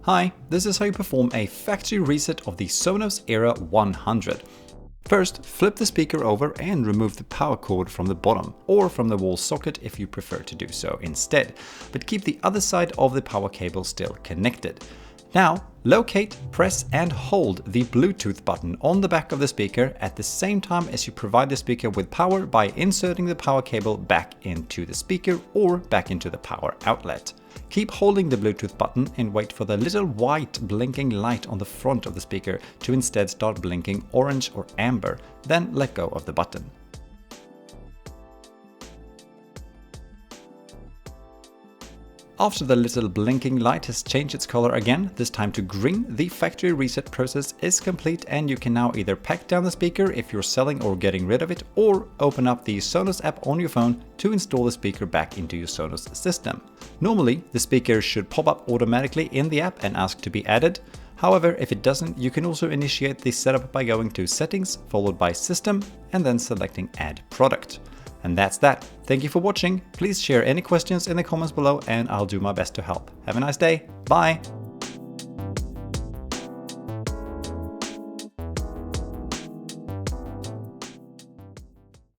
Hi, this is how you perform a factory reset of the Sonos Era 100. First, flip the speaker over and remove the power cord from the bottom, or from the wall socket if you prefer to do so instead, but keep the other side of the power cable still connected. Now, locate, press and hold the Bluetooth button on the back of the speaker at the same time as you provide the speaker with power by inserting the power cable back into the speaker or back into the power outlet. Keep holding the Bluetooth button and wait for the little white blinking light on the front of the speaker to instead start blinking orange or amber, then let go of the button. After the little blinking light has changed its color again, this time to green, the factory reset process is complete and you can now either pack down the speaker if you're selling or getting rid of it, or open up the Sonos app on your phone to install the speaker back into your Sonos system. Normally, the speaker should pop up automatically in the app and ask to be added. However, if it doesn't, you can also initiate the setup by going to Settings, followed by System, and then selecting Add Product. And that's that. Thank you for watching. Please share any questions in the comments below and I'll do my best to help. Have a nice day. Bye.